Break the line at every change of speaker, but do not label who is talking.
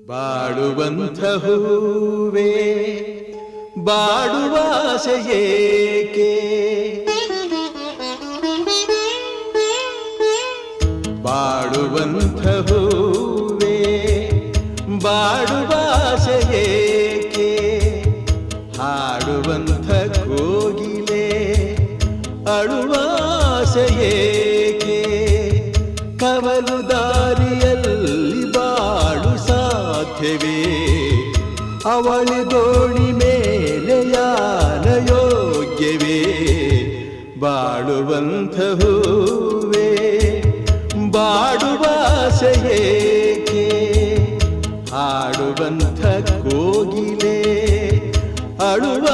ಬಾಡುವಂಥ ಹೂವೇ ಬಾಡುವಾಸೆಯೇಕೆ, ಬಾಡುವಂಥ ಹೂವೇ ಬಾಡುವಾಸೆಯೇಕೆ, ಹಾಡುವಂಥ ಕೋಗಿಲೆ ಅಳುವಾಸೆಯೇಕೆ, ಕವಲು ದಾರಿಯಲ್ಲಿ ಬಾಳು ಸಾಧ್ಯವೇ, ಅವಳಿ ದೋಣಿ ಮೇಲೆ ಯಾನ ಯೋಗ್ಯವೇ, ಬಾಳುವಂಥ ಹೂವೇ ಬಾಡುವಾಸೆಯೇಕೆ, ಹಾಡುವಂಥ ಕೋಗಿಲೆ ಅಳುವ